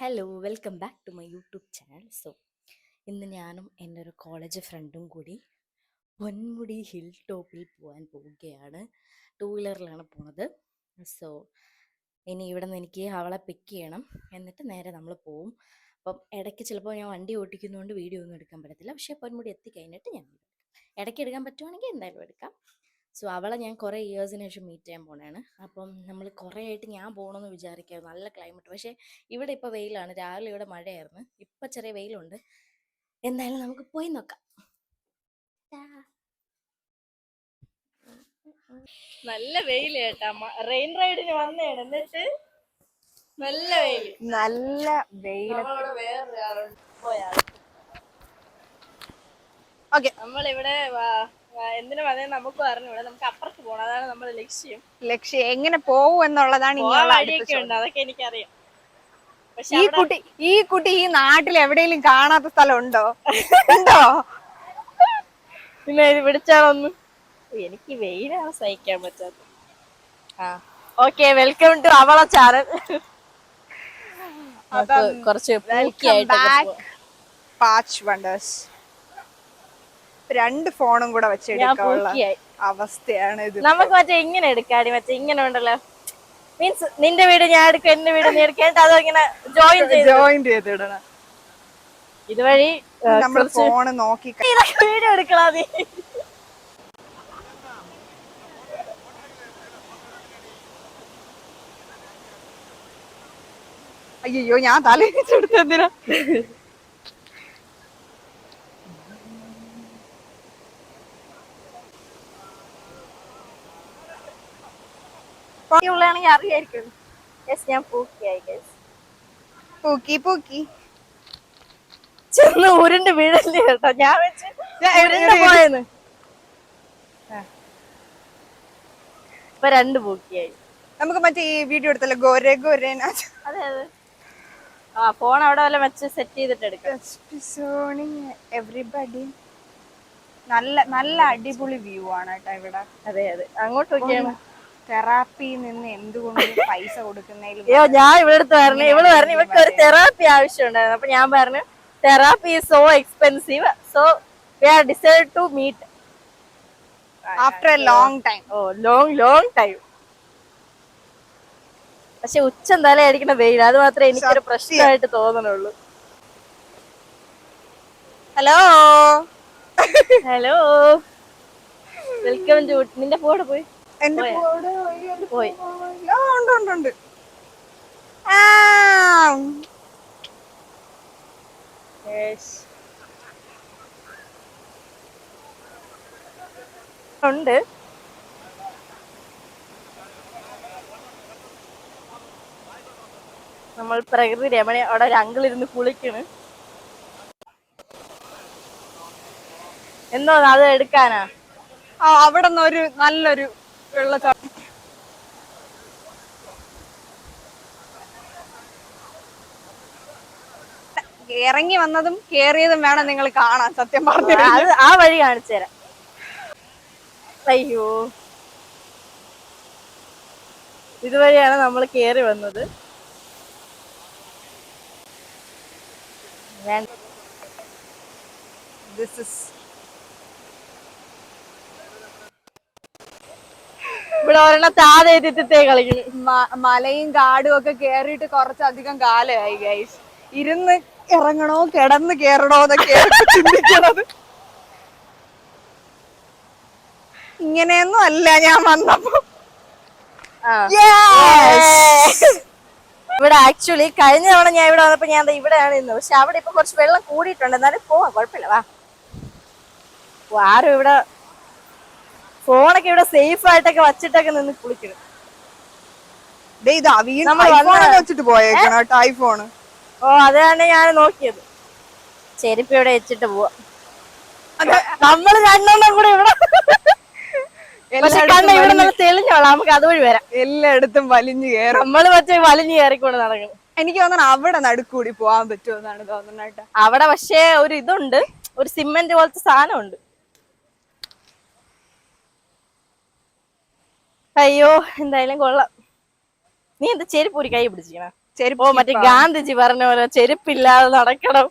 Hello welcome back to my YouTube channel. ഇന്ന് ഞാനും എൻ്റെ ഒരു കോളേജ് ഫ്രണ്ടും കൂടി പൊന്മുടി ഹിൽ ടോപ്പിൽ പോകാൻ പോവുകയാണ്. 2 വീലറിലാണ് പോണത്. സോ ഇനി ഇവിടെ നിന്ന് എനിക്ക് അവളെ പിക്ക് ചെയ്യണം, എന്നിട്ട് നേരെ നമ്മൾ പോവും. അപ്പം ഇടയ്ക്ക് ചിലപ്പോൾ ഞാൻ വണ്ടി ഓടിക്കുന്നതുകൊണ്ട് വീഡിയോ ഒന്നും എടുക്കാൻ പറ്റത്തില്ല, പക്ഷേ പൊന്മുടി എത്തിക്കഴിഞ്ഞിട്ട് ഞാൻ ഇടയ്ക്ക് എടുക്കാൻ പറ്റുവാണെങ്കിൽ എന്തായാലും എടുക്കാം. അവളെ ഞാൻ കുറേ ഇയേഴ്സിന് ശേഷം മീറ്റ് ചെയ്യാൻ പോണേണ്. അപ്പം നമ്മൾ കുറേ ആയിട്ട് ഞാൻ പോകണമെന്ന് വിചാരിക്കാം, നല്ല ക്ലൈമറ്റ്. പക്ഷേ ഇവിടെ ഇപ്പോൾ വെയിലാണ്. രാവിലെ ഇവിടെ മഴയായിരുന്നു, ഇപ്പം ചെറിയ വെയിലുണ്ട്. എന്തായാലും നമുക്ക് പോയി നോക്കാം. നല്ല വെയില് കേട്ടാ. റെയിൻ റൈഡിന് വന്നേണ്, എന്നിട്ട് നല്ല വെയില്. നല്ല വെയില്. ഓക്കെ, നമ്മളിവിടെ എന്തിനു വന്നേ നമുക്ക് പറഞ്ഞൂടെ. നമുക്ക് അപ്പുറത്ത് പോകണം, അതാണ് നമ്മുടെ ലക്ഷ്യം. എങ്ങനെ പോവും എന്നുള്ളതാണ് ഇനിയുള്ള വഴിയൊക്കെ ഉണ്ട്, അതൊക്കെ എനിക്കറിയാം. പക്ഷെ ഈ കുട്ടി ഈ നാട്ടിൽ എവിടെയെങ്കിലും കാണാത്ത സ്ഥലം ഉണ്ടോ? ഉണ്ടോ? പിന്നെ ഇത് പിടിച്ചാലൊന്നും എനിക്ക് വെയിലാണ് സഹിക്കാൻ പറ്റാത്തത്. ഓക്കെ, വെൽക്കം ടു അവള ചാനൽ. കുറച്ച് പാച്ച് വണ്ടേഴ്സ്. 2 ഫോണും കൂടെ വെച്ചെടുക്കാനുള്ള അവസ്ഥയാണ് ഇത്. നമുക്ക് മറ്റേ ഇങ്ങനെ എടുക്കാടി, മറ്റേ ഇങ്ങനെ ഉണ്ടല്ലോ, മീൻസ് നിന്റെ വീട് ഞാൻ എടുക്കും, എന്റെ വീട് നീ എടുക്കേണ്ട, അതോ ഇങ്ങനെ ജോയിൻ ചെയ്തിടണം. ഇതുവഴി നമ്മൾ ഫോണ് നോക്കി വീഡിയോ എടുക്കണ നീ. അയ്യോ, ഞാൻ തലയിച്ചെടുത്തെന്തിനാ? ഉള്ളതാണെങ്കിൽ അറിയായിരിക്കും. ഞാൻ പൂക്കി ചെന്ന് ഉരുണ്ട് വീഴല്ലേ കേട്ടോ. ഞാൻ വെച്ച് പോയെന്ന്. ഇപ്പൊ 2 പൂക്കിയായി. നമുക്ക് മറ്റേ ഈ വീഡിയോ എടുത്തല്ലോ, ഗോരെ ഗോരേന. അതെ അതെ, ഫോൺ അവിടെ വല്ല വെച്ച് സെറ്റ് ചെയ്തിട്ട് എടുക്കാം. എവറിബഡി. നല്ല അടിപൊളി വ്യൂ ആണ് കേട്ടോ ഇവിടെ. അതെ അതെ, അങ്ങോട്ട് നോക്കിയാണ്. തെറാപ്പി നിന്ന് എന്തുകൊണ്ട് പൈസ കൊടുക്കുന്നതിലും ഞാൻ ഇവിടെ പറഞ്ഞു, ഇവർക്ക് ഒരു തെറാപ്പി ആവശ്യം ഉണ്ടായിരുന്നു. അപ്പൊ ഞാൻ പറഞ്ഞു therapy is so expensive, so we are decide to meet after a long time. Long time. പക്ഷെ ഉച്ചം തലയടിക്കുന്ന വെയിൽ, അത് മാത്രമേ എനിക്കൊരു പ്രശ്നമായിട്ട് തോന്നണുള്ളൂ. Hello welcome to. നിന്റെ ഫോട്ടോ പോയി? എന്റെ പോയി. ഉണ്ട്. ഉണ്ട്. നമ്മൾ പ്രകൃതി രമണി. അവിടെ ഒരു അങ്കിൾ ഇരുന്ന് കുളിക്കണ്. എന്തോ അത് എടുക്കാനാ? അവിടെ നിന്ന് ഒരു നല്ലൊരു വെള്ളച്ചാട്ടം. ഇറങ്ങി വന്നതും കേറിയതും വേണം നിങ്ങൾ കാണാൻ. സത്യം പറഞ്ഞു അത് ആ വഴി കാണിച്ചു തരാം. അയ്യോ, ഇതുവഴിയാണ് നമ്മൾ കേറി വന്നത്. ഇവിടെ ഒരെണ്ണം താഴെ കളിക്കുന്നു. മലയും കാടും ഒക്കെ കേറിയിട്ട് കുറച്ചധികം കാലമായി ഗൈസ്. ഇരുന്ന് ഇറങ്ങണോ കിടന്ന് കേറണോ എന്നൊക്കെയാണ് ചിന്തിക്കണത്. ഇങ്ങനെയൊന്നും അല്ല ഞാൻ വന്നപ്പോ. ഇവിടെ ആക്ച്വലി കഴിഞ്ഞ തവണ ഞാൻ ഇവിടെ വന്നപ്പോ ഞാൻ ഇവിടെയാണ് ഇന്ന്. പക്ഷെ അവിടെ ഇപ്പൊ കുറച്ച് വെള്ളം കൂടിയിട്ടുണ്ട്, എന്നാലും പോവാം, കുഴപ്പമില്ല. ആരും ഇവിടെ ഫോണൊക്കെ ഇവിടെ സേഫ് ആയിട്ടൊക്കെ വച്ചിട്ടൊക്കെ നിന്ന് കുളിക്കണം. വെച്ചിട്ട് പോയേക്കണ ഐഫോണ്. ഓ, അതാണ് ഞാൻ നോക്കിയത്. ചെരുപ്പ് ഇവിടെ വെച്ചിട്ട് പോവാ. നമ്മള് രണ്ടെണ്ണം കൂടെ ഇവിടെ. പക്ഷെ ഇവിടെ നല്ല തെളിഞ്ഞോളാം, നമുക്ക് അതുവഴി വരാം. എല്ലായിടത്തും വലിഞ്ഞു കയറും. നമ്മള് മറ്റേ വലിഞ്ഞു കയറിക്കൊണ്ട് നടക്കണം. എനിക്ക് തോന്നണം അവിടെ നടുക്കൂടി പോവാൻ പറ്റുമെന്നാണ് തോന്നുന്നത്. അവിടെ പക്ഷേ ഒരു ഇതുണ്ട്, ഒരു സിമെന്റ് പോലത്തെ സാധനം ഉണ്ട്. അയ്യോ, എന്തായാലും കൊള്ളാം. നീ എന്താ ചെരുപ്പൂരി കൈ പിടിച്ചിരിക്കണ? ചെരുപ്പ് ഓ മറ്റേ ഗാന്ധിജി പറഞ്ഞ പോലെ ചെരുപ്പില്ലാതെ നടക്കണം,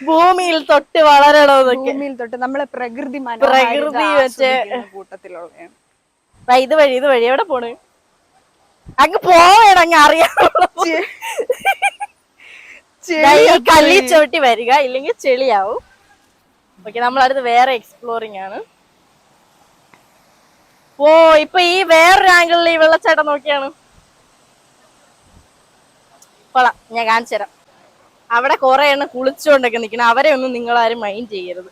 ഭൂമിയിൽ തൊട്ട് വളരണമെന്നൊക്കെ. ഭൂമിയിൽ തൊട്ട് നമ്മളെ പ്രകൃതി പ്രകൃതി വെച്ച് കൂട്ടത്തിലുള്ള ഇതുവഴി എവിടെ പോണ്? അങ്ങ് പോവേണം, അങ്ങ് അറിയാം. കല്ലി ചവിട്ടി വരിക, ഇല്ലെങ്കിൽ ചെളിയാവും. ഓക്കെ, നമ്മളടുത്ത് വേറെ എക്സ്പ്ലോറിംഗ് ആണ്. ഓ ഇപ്പൊ ഈ വേറൊരു ആംഗിളിൽ ഈ വെള്ളച്ചാട്ടം നോക്കിയാണ്. കൊള്ളാം, ഞാൻ കാണിച്ചു തരാം. അവിടെ കുറെ എണ്ണം കുളിച്ചുകൊണ്ടൊക്കെ നിക്കണം, അവരെ ഒന്നും നിങ്ങളാരും മൈൻഡ് ചെയ്യരുത്.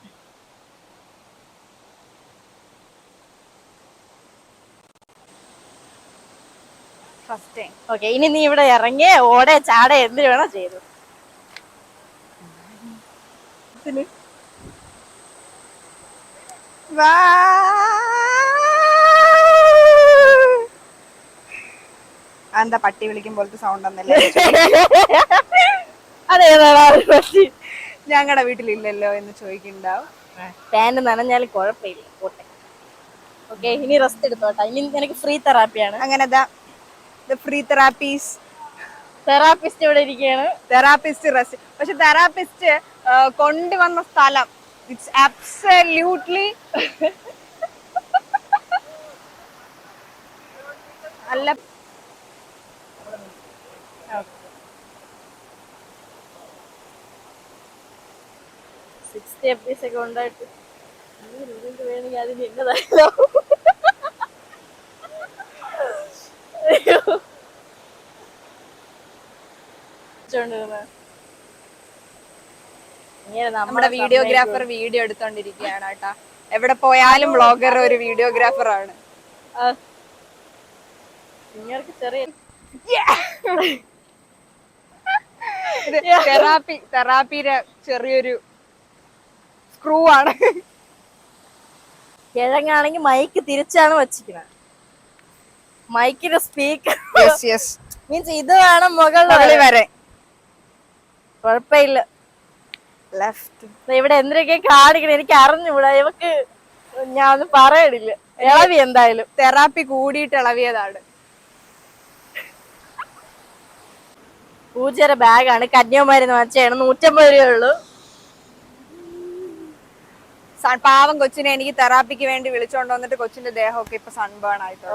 ഓക്കെ, ഇനി നീ ഇവിടെ ഇറങ്ങി ഓടെ ചാടെ എന്തിനു വേണോ ചെയ്തു. എന്താ പട്ടി വിളിക്കും പോലത്തെ സൗണ്ട് ഒന്നല്ലേ? അതേതാണ് പറ്റി? ഞങ്ങളുടെ വീട്ടിലില്ലല്ലോ എന്ന് ചോദിക്കുന്നുണ്ടാവും. പാന്റ് നനഞ്ഞാലും കുഴപ്പമില്ല, പോട്ടെ. ഓക്കെ, ഇനി റെസ്റ്റ് എടുത്തോട്ടെ. ഇനി എനിക്ക് ഫ്രീ തെറാപ്പിയാണ്. അങ്ങനെ ഫ്രീ തെറാപ്പിസ്റ്റ് ഇവിടെ ഇരിക്കുകയാണ്. Therapist rest. പക്ഷെ തെറാപ്പിസ്റ്റ് കൊണ്ടുവന്ന സ്ഥലം ഇറ്റ്സ് അബ്സല്യൂട്ട്ലി അല്ല. 60 എപ്പിസോഡ് ഒക്കെ ഉണ്ടായിട്ട് വേണമെങ്കിൽ അതിന് എന്നതായാലോ. നമ്മുടെ വീഡിയോഗ്രാഫർ വീഡിയോ എടുത്തോണ്ടിരിക്കുകയാണ് കേട്ടാ. എവിടെ പോയാലും വ്ളോഗർ ഒരു വീഡിയോഗ്രാഫർ ആണ്. തെറാപ്പിയുടെ ചെറിയൊരു സ്ക്രൂ ആണ്. കിഴങ്ങാണെങ്കിൽ മൈക്ക് തിരിച്ചാണ് വച്ചിരിക്കുന്നത്. മൈക്കിന്റെ സ്പീക്കർ മീൻസ് ഇത് വേണം മുകളിൽ വരെ. കുഴപ്പമില്ല. ഇവിടെ എന്തിനൊക്കെ കാണിക്കണം എനിക്ക് അറിഞ്ഞൂടാ. ഇവക്ക് ഞാൻ ഒന്നും പറയണില്ല. ഇളവി എന്തായാലും തെറാപ്പി കൂടിയിട്ട് ഇളവിയതാണ്. പൂജയുടെ ബാഗാണ്, കന്യാകുമാരിന്ന് വാങ്ങിച്ചാണ്. 150 രൂപയുള്ളൂ. പാവം കൊച്ചിനെ എനിക്ക് തെറാപ്പിക്ക് വേണ്ടി വിളിച്ചോണ്ട് വന്നിട്ട് കൊച്ചിന്റെ ദേഹമൊക്കെ ഇപ്പൊ സൺബേൺ ആയിട്ടോ.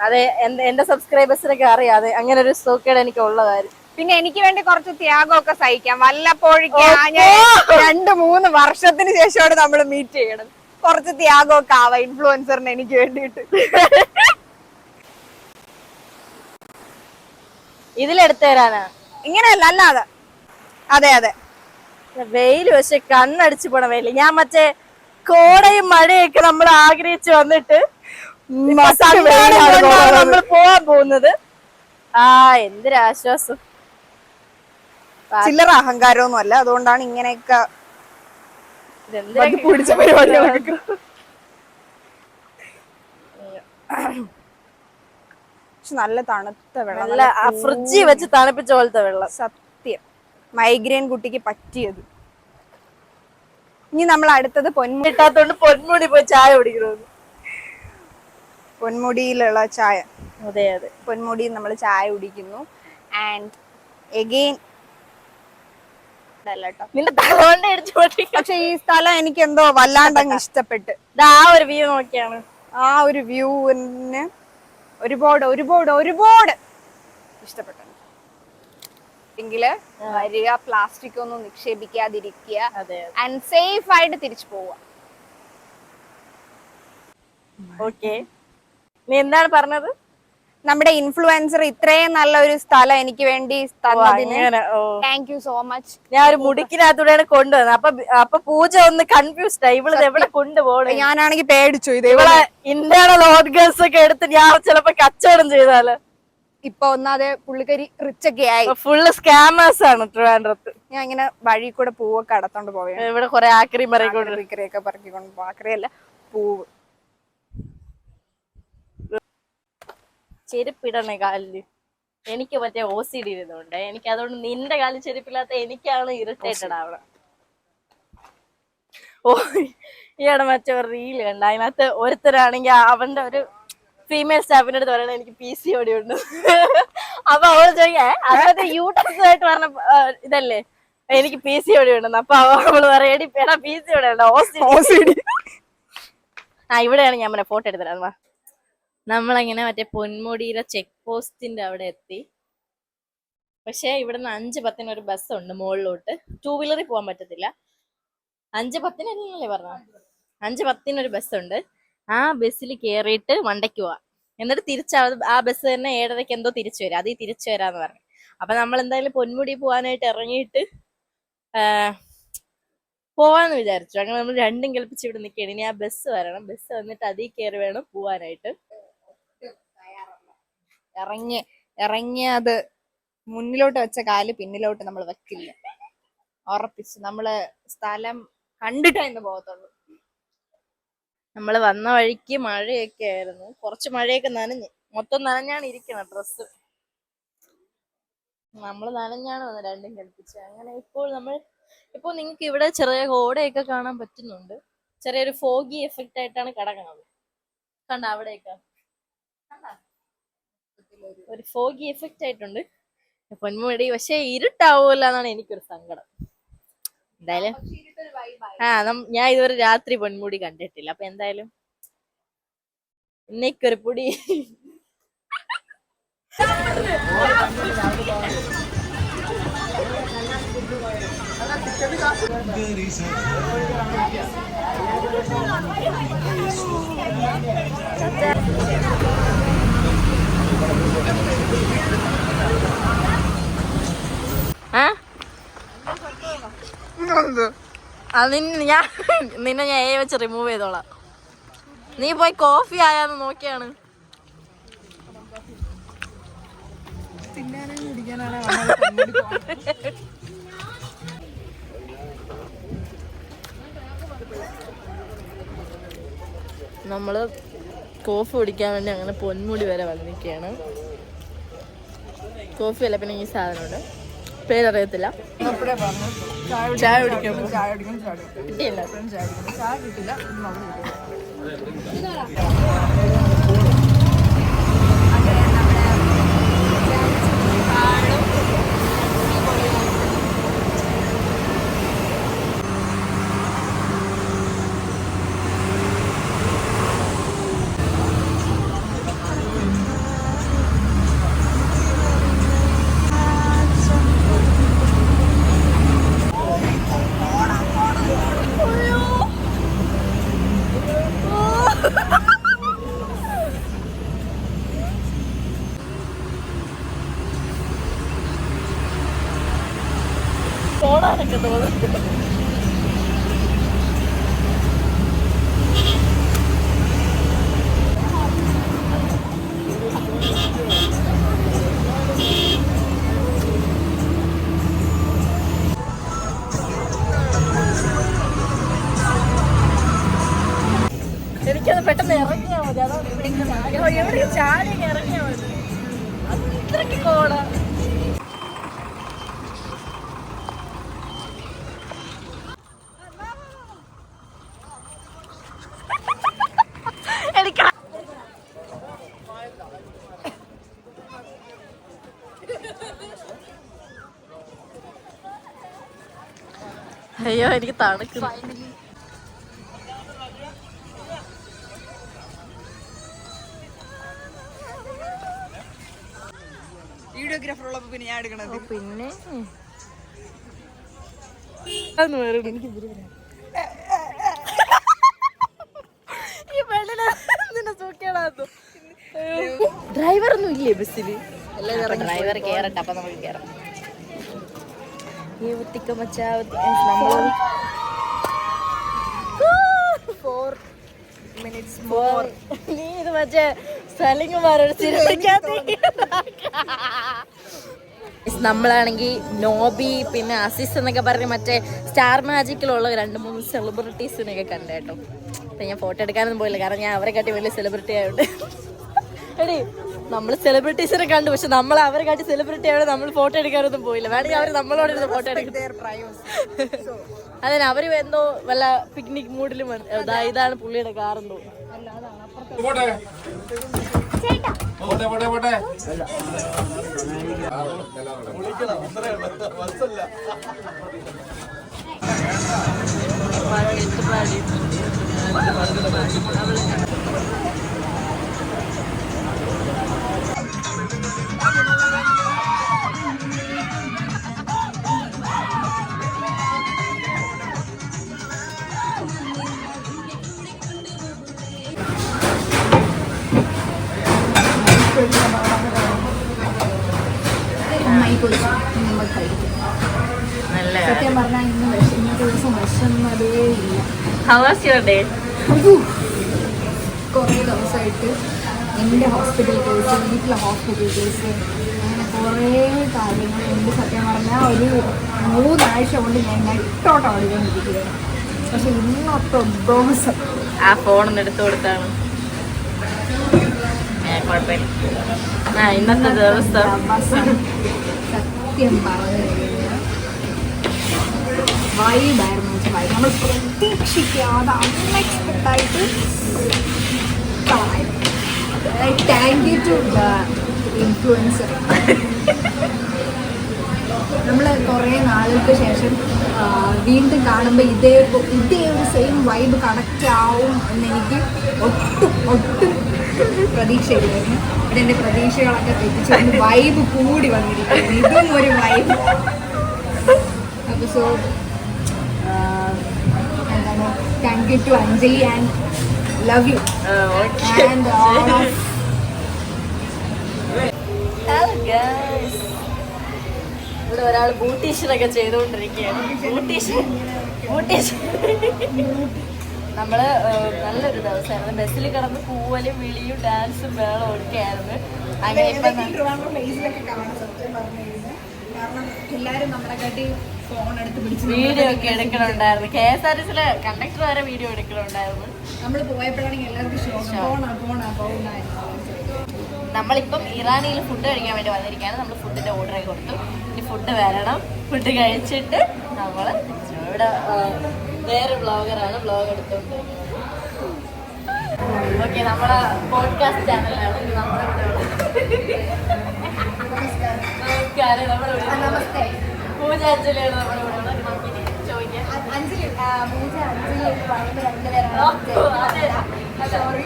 അതെ എന്റെ സബ്സ്ക്രൈബേഴ്സിനൊക്കെ അറിയാം അത് അങ്ങനെ ഒരു സ്റ്റോക്കേട് എനിക്ക് ഉള്ള കാര്യം. പിന്നെ എനിക്ക് വേണ്ടി കുറച്ച് ത്യാഗമൊക്കെ സഹിക്കാം. വല്ലപ്പോഴേക്കും 2-3 വർഷത്തിന് ശേഷമാണ് നമ്മൾ മീറ്റ് ചെയ്യണം. കുറച്ച് ത്യാഗമൊക്കെ ആവാം ഇൻഫ്ലുവൻസറിന് എനിക്ക് വേണ്ടിയിട്ട്. ഇതിലെടുത്തു തരാനാ? ഇങ്ങനെയല്ല, അല്ലാതെ. അതെ അതെ, വെയില് പക്ഷെ കണ്ണടിച്ചു പോണ വെയില്. ഞാൻ മറ്റേ കോടയും മഴയൊക്കെ നമ്മൾ ആഗ്രഹിച്ചു വന്നിട്ട് നമ്മൾ പോവാൻ പോകുന്നത്. എന്തൊരാശ്വാസം. ചില്ലറ അഹങ്കാരമൊന്നും അല്ല, അതുകൊണ്ടാണ് ഇങ്ങനെയൊക്കെ പിടിച്ച പരിപാടികളൊക്കെ. നല്ല തണുത്ത വെള്ളം, നല്ല ഫ്രിഡ്ജിൽ വെച്ച് തണുപ്പിച്ച പോലത്തെ വെള്ളം. സത്യം, മൈഗ്രെയിൻ കുട്ടിക്ക് പറ്റിയത്. ഇനി നമ്മൾ അടുത്തത് പൊന്മുടിട്ടാത്തോണ്ട് പൊന്മുടി പോയി ചായ കുടിക്കണമെന്ന്. പൊന്മുടിയിലുള്ള ചായ. അതെ അതെ, പൊന്മുടി നമ്മൾ ചായ കുടിക്കുന്നു. ആൻഡ് എഗെയിൻ പക്ഷെ ഈ സ്ഥലം എനിക്ക് എന്തോ വല്ലാണ്ടങ്ങ് ഇഷ്ടപ്പെട്ട്. ആ ഒരു വ്യൂ നോക്കിയാണ്, ആ ഒരു വ്യൂവിന് ഒരുപാട് ഒരുപാട് ഒരുപാട് ഇഷ്ടപ്പെട്ടു. എങ്കില് വരിക, പ്ലാസ്റ്റിക് ഒന്നും നിക്ഷേപിക്കാതിരിക്കുക, ആൻഡ് സേഫ് ആയിട്ട് തിരിച്ചു പോവുക. ഓക്കെ, നീ എന്താണ് പറഞ്ഞത്? നമ്മുടെ ഇൻഫ്ലുവൻസർ ഇത്രയും നല്ല ഒരു സ്ഥലം എനിക്ക് വേണ്ടി തന്നതിന് താങ്ക് യു സോ മച്ച്. ഞാൻ ഒരു മുടുക്കിനകത്തൂടെയാണ് കൊണ്ടുവന്നത്. അപ്പൊ പൂജ ഒന്ന് കൺഫ്യൂസ്ഡ് ആയി, ഇവളത് എവിടെ കൊണ്ടുപോകണം. ഞാനാണെങ്കിൽ പേടിച്ചു. ഇവളെ ഇന്റേണൽ ഓർഗൻസ് ഒക്കെ എടുത്ത് ഞാൻ ചിലപ്പോ കച്ചവടം ചെയ്താല്. ഇപ്പൊ ഒന്നാതെ പുള്ളിക്കാരി റിച്ച് ഒക്കെ ആയി. ഫുള്ള് സ്കാമേഴ്സ് ആണ് ട്രിവാൻഡ്രത്ത്. ഞാൻ ഇങ്ങനെ വഴി കൂടെ പൂവൊക്കെ അടത്തോണ്ട് പോവുകയാണ്. ഇവിടെ കുറെ ആക്രി മരക്കൊക്കെ പറക്കിക്കൊണ്ട്, ആക്രിയല്ല പൂവ്. ചെരുപ്പിടണേ കാലില്. എനിക്ക് മറ്റേ OCD ഇരുന്നുണ്ട്. എനിക്ക് അതുകൊണ്ട് നിന്റെ കാലിൽ ചെരുപ്പില്ലാത്ത എനിക്കാണ് ഇറിറ്റേറ്റഡ് ആവണം. ഈയിടെ മറ്റേ ഒരു റീല് കണ്ട, അതിനകത്ത് ഒരുത്തരാണെങ്കിൽ അവന്റെ ഒരു ഫീമെയിൽ സ്റ്റാഫിന്റെ അടുത്ത് പറയണ എനിക്ക് PCOD ഉണ്ട്. അപ്പൊ അവള് ചോദിക്കാ അതിനകത്ത് യൂട്രസ് പറഞ്ഞ ഇതല്ലേ എനിക്ക് PCOD ഉണ്ടെന്ന്. അപ്പൊ അവള് പറയാ എടാ PCOD ഉണ്ടോ OCD. ആ ഇവിടെയാണ് ഞാൻ ഫോട്ടോ എടുത്തത്. നമ്മളങ്ങനെ മറ്റേ പൊന്മുടിയിലെ ചെക്ക് പോസ്റ്റിന്റെ അവിടെ എത്തി. പക്ഷെ ഇവിടുന്ന് 5:10 ഒരു ബസ് ഉണ്ട് മുകളിലോട്ട്. 2 വീലറിൽ പോകാൻ പറ്റത്തില്ല. 5:10 അല്ലേ പറഞ്ഞ 5:10 ഒരു ബസ് ഉണ്ട്. ആ ബസ്സിൽ കേറിയിട്ട് വണ്ടയ്ക്ക് പോവാം. എന്നിട്ട് ആ ബസ് തന്നെ 7:30 എന്തോ തിരിച്ചു വരാം. അത് തിരിച്ചു വരാന്ന് പറഞ്ഞു. അപ്പൊ നമ്മൾ എന്തായാലും പൊന്മുടി പോവാനായിട്ട് ഇറങ്ങിയിട്ട് പോവാന്ന് വിചാരിച്ചു. അങ്ങനെ നമ്മൾ രണ്ടും കൽപ്പിച്ച് ഇവിടെ നിൽക്കുകയാണ്. ഇനി ആ ബസ് വരണം. ബസ് വന്നിട്ട് അതിൽ കയറി വേണം പോവാനായിട്ട്. ഇറങ്ങിയത് മുന്നിലോട്ട് വെച്ച കാല് പിന്നിലോട്ട് നമ്മൾ വെക്കില്ല. ഉറപ്പിച്ച് നമ്മള് സ്ഥലം കണ്ടിട്ടേ ഇന്ന് പോകത്തുള്ളൂ. നമ്മള് വന്ന വഴിക്ക് മഴയൊക്കെ ആയിരുന്നു. കുറച്ച് മഴയൊക്കെ നനഞ്ഞ് മൊത്തം നനഞ്ഞാണ് ഇരിക്കണം ഡ്രസ്സ്. നമ്മള് നനഞ്ഞാണ് വന്നത് രണ്ടും കൽപ്പിച്ച്. അങ്ങനെ ഇപ്പോൾ നിങ്ങൾക്ക് ഇവിടെ ചെറിയ കോടയൊക്കെ കാണാൻ പറ്റുന്നുണ്ട്. ചെറിയൊരു ഫോഗി എഫക്റ്റ് ആയിട്ടാണ് കിടക്കുന്നത്. കണ്ട അവിടെയൊക്കെ ഒരു ഫോഗി എഫക്റ്റ് ആയിട്ടുണ്ട് പൊന്മുടി. പക്ഷെ ഇരുട്ടാവൂല എന്നാണ് എനിക്കൊരു സങ്കടം. എന്തായാലും ഞാൻ ഇതുവരെ രാത്രി പൊന്മുടി കണ്ടിട്ടില്ല. അപ്പൊ എന്തായാലും ഇന്നേക്കൊരു പൊടി. നിന്നെ ഞാൻ വെച്ച് റിമൂവ് ചെയ്തോളാം. നീ പോയി കോഫി ആയാന്ന് നോക്കിയാണ്. നമ്മള് കോഫി കുടിക്കാൻ വേണ്ടി അങ്ങനെ പൊന്മുടി വരെ വന്നിരിക്കുകയാണ്. കോഫി അല്ല, പിന്നെ ഈ സാധനമുണ്ട്, പേരറിയത്തില്ല. ചായ കുടിക്കാൻ കിട്ടിയില്ല. ഓടാനൊക്കെ തോന്നുന്നു. എനിക്കത് പെട്ടെന്ന് ഇറങ്ങിയാ മതി. അതാണ് എവിടെ ചാടി ഇറങ്ങിയാ മതി. അത്രയ്ക്ക് കോട. അയ്യോ എനിക്ക് തണുക്കുന്നു. വീഡിയോഗ്രാഫർ ഉള്ളപ്പോ പിന്നെ ഞാൻ എടുക്കണത്. പിന്നെ ഡ്രൈവർ ഒന്നും ഇല്ലേ ബസ്സില്? ഡ്രൈവർ കേറട്ടെ, അപ്പൊ നമുക്ക് കേറാം. നീ ഇത് മറ്റേ സ്ഥലങ്ങന്മാരോട് നമ്മളാണെങ്കിൽ നോബി പിന്നെ അസിസ് എന്നൊക്കെ പറഞ്ഞ് മറ്റേ സ്റ്റാർ മാജിക്കിലുള്ള 2-3 സെലിബ്രിറ്റീസിനെയൊക്കെ കണ്ടേട്ടോ. അപ്പൊ ഞാൻ ഫോട്ടോ എടുക്കാനൊന്നും പോയില്ല, കാരണം ഞാൻ അവരെ കാട്ടി വലിയ സെലിബ്രിറ്റി ആയതുകൊണ്ട്. എടീ നമ്മള് സെലിബ്രിറ്റീസിനെ കണ്ടു, പക്ഷെ നമ്മൾ അവരെ കാട്ടി സെലിബ്രിറ്റി ആയതുകൊണ്ട് നമ്മൾ ഫോട്ടോ എടുക്കാനൊന്നും പോയില്ല. വേണമെങ്കിൽ അവർ നമ്മളോട് ഫോട്ടോ എടുക്കും. അതിന് അവര് എന്തോ വല്ല പിക്നിക് മൂഡിലും ഇതാണ് പുള്ളിയുടെ കാറെന്തോ. സത്യം പറഞ്ഞാൽ ഇന്നത്തെ ദിവസം വിഷമതേ ഇല്ല. കുറേ ദിവസമായിട്ട് എൻ്റെ ഹോസ്പിറ്റൽ കേസ്, വീട്ടിലെ ഹോസ്പിറ്റൽ കേസ്, അങ്ങനെ കുറേ കാര്യങ്ങളുണ്ട്. സത്യം പറഞ്ഞാൽ ഒരു 3 ആഴ്ച കൊണ്ട് ഞാൻ നെട്ടോട്ട് ഓടിക്കൊണ്ടിരിക്കുകയാണ്. പക്ഷെ ഇന്നത്തെ ദിവസം ആ ഫോണൊന്ന് എടുത്തു കൊടുത്താണ്. ഇന്നത്തെ ദിവസം സത്യം പറഞ്ഞു കഴിഞ്ഞാൽ വൈബായിരുന്നു. നമ്മൾ പ്രതീക്ഷിക്കാതെ അൺഎക്സ്പെക്റ്റായിട്ട് thank you to the influencer. നമ്മൾ കുറേ നാളുകൾക്ക് ശേഷം വീണ്ടും കാണുമ്പോൾ ഇതേ ഒരു സെയിം വൈബ് കണക്റ്റ് ആവും എന്നെനിക്ക് ഒട്ടും പ്രതീക്ഷയില്ലായിരുന്നു. ഇതെൻ്റെ പ്രതീക്ഷകളൊക്കെ തെറ്റിച്ചുകൊണ്ട് വൈബ് കൂടി വന്നിരിക്കുന്നു. ഇതും ഒരു വൈബ്. അപ്പോൾ സോ എന്താണ്, thank you to Anjali and love you and all of. ഇവിടെ ഒരാൾ ബ്യൂട്ടീഷ്യനൊക്കെ ചെയ്തുകൊണ്ടിരിക്കുകയാണ്. ബ്യൂട്ടീഷ്യൻ നമ്മള് നല്ലൊരു ദിവസമായിരുന്നു. ബസ്സിൽ കിടന്ന് കൂവലും വിളിയും ഡാൻസും വേളം ഒക്കെ ആയിരുന്നു. അങ്ങനെ വീഡിയോ ഒക്കെ എടുക്കണുണ്ടായിരുന്നു. KSRTCയിലെ കണ്ടക്ടർ വരെ വീഡിയോ എടുക്കണുണ്ടായിരുന്നു. നമ്മൾ പോയപ്പോഴാണെങ്കിൽ എല്ലാവർക്കും നമ്മളിപ്പം ഇറാനിയിൽ ഫുഡ് കഴിക്കാൻ വേണ്ടി വന്നിരിക്കുകയാണ്. നമ്മൾ ഫുഡിന്റെ ഓർഡർ ആയി കൊടുത്തു. ഇനി ഫുഡ് വരണം. ഫുഡ് കഴിച്ചിട്ട് നമ്മൾ ഇവിടെ വേറെ വ്ളോഗറാണ് വ്ളോഗ് എടുത്തുകൊണ്ടിരിക്കുന്നത്. ഓക്കെ, നമ്മളെ പോഡ്കാസ്റ്റ് ചാനലാണ്. നമസ്കാരം. നമസ്തേ. പൂജ അഞ്ജലിയാണ് നമ്മുടെ ഇവിടെ ഉള്ളത്. ചോദിക്കാം. അഞ്ജലി പൂജ അഞ്ജലി പറയുമ്പോൾ രണ്ടുപേരാണ്. സോറി,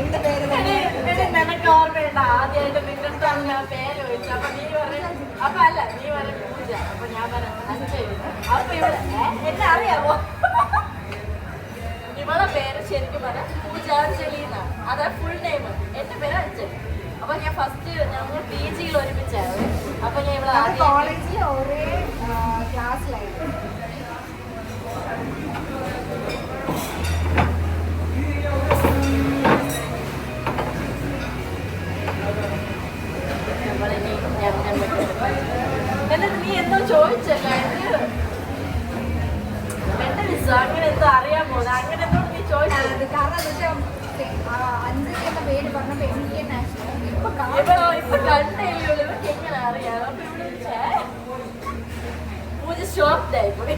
എന്റെ പേര് നിനക്ക് ഓർമ്മയുണ്ട്? ആദ്യമായിട്ട് നിന്റെ അടുത്താണ് ഞാൻ പേര് ചോദിച്ചു. അപ്പൊ നീ പറഞ്ഞു പൂജ. അപ്പൊ ഞാൻ പറഞ്ഞു അഞ്ജലി. അപ്പൊ ഇവിടെ എന്നെ അറിയാമോ? ഇവളെ പേര് ശരിക്കും പറഞ്ഞ പൂജാഞ്ജലി എന്നാണ്. അതാ ഫുൾ നെയിം. എന്റെ പേര് അഞ്ജലി. അപ്പൊ ഞാൻ ഫസ്റ്റ് ഞങ്ങൾ PG ഒരുമിച്ചായിരുന്നു. അപ്പൊ ഞാൻ ഇവിടെ കോളേജിൽ ഒരേ ക്ലാസ്സിലായിരുന്നു. എന്നിട്ട് നീ എന്തോ ചോദിച്ചല്ലോ, അങ്ങനെ എന്തോ അറിയാൻ പോകുന്നത്. അങ്ങനെ എന്തോ നീ ചോദിച്ചത്. കാരണം അഞ്ജലി എന്ന പേര് പറഞ്ഞപ്പോ എനിക്ക് ഇപ്പൊ കണ്ടല്ലോ ഇവർക്ക് എങ്ങനെ അറിയാം. അപ്പൊ ഇവിടെ പൂജ ഷോപ്പ്ഡായി പോയി.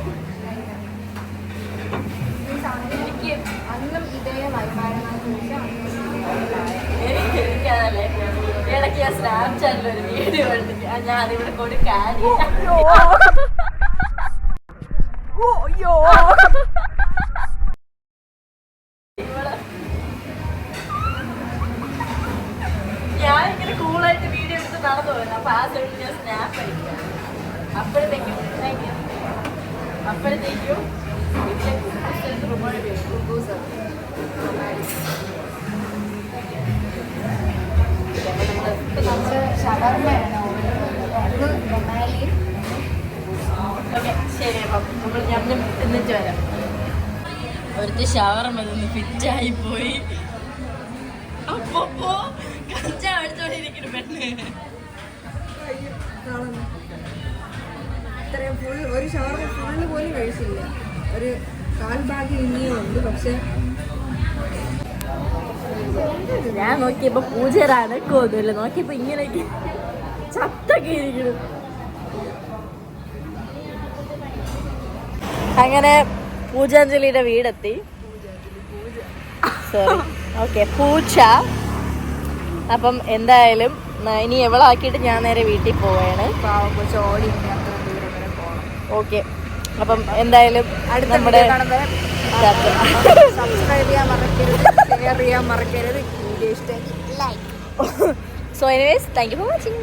എനിക്ക് അന്നും ഇതേ വൈകുന്നേരം എനിക്കതല്ലേ ഇടയ്ക്ക് ഞാൻ സ്നാപ്ചാറ്റിൽ ഒരു വീഡിയോ എടുത്തിട്ട് ഞാൻ അതിവിടെ കൊടുക്കാൻ ഞാനിങ്ങനെ കൂളായിട്ട് വീഡിയോ എടുത്ത് നടന്നു പോയിരുന്നു. അപ്പൊ ആ സൈഡിൽ ഞാൻ സ്നാപ്പ് അടിക്കുക. അപ്പോഴത്തേക്കും ശരി. അപ്പം നമ്മൾ ഞാൻ എന്നിട്ട് വരാം. ഒരുത്തി ഷവർമ ഇതൊന്ന് ഫിറ്റായി പോയി. അപ്പോ കഞ്ചാവ് അടിച്ചോണ്ടിരിക്കുന്നു പെണ്ണ്. ഇത്രയും ഒരു ഷവർമ ഫുള്ള് പോലും കഴിച്ചില്ല. ഒരു കാൽ ഭാഗം ഇനിയും ഉണ്ട്. പക്ഷെ ഞാൻ നോക്കിയപ്പോ പൂജരാണ് കോന്നില്ല. നോക്കിയപ്പോ ഇങ്ങനെയൊക്കെ ചത്തൊക്കെ ഇരിക്കുന്നു. അങ്ങനെ പൂജാഞ്ജലിയുടെ വീടെത്തി. Sorry, okay. പൂജ അപ്പം എന്തായാലും ഇനി എവളാക്കിയിട്ട് ഞാൻ നേരെ വീട്ടിൽ പോവുകയാണ്. പാവം കൊച്ചു ഓടി ഇനി അത്ര ദൂരം വരെ പോകണം. ഓക്കെ, അപ്പം എന്തായാലും അടുത്ത നമ്മുടെ വീഡിയോ കാണുമ്പോൾ സബ്സ്ക്രൈബ് ചെയ്യാൻ മറക്കരുത്, ഷെയർ ചെയ്യാൻ മറക്കരുത്. വീഡിയോ ഇഷ്ടമെങ്കിൽ like. So anyways thank you for watching.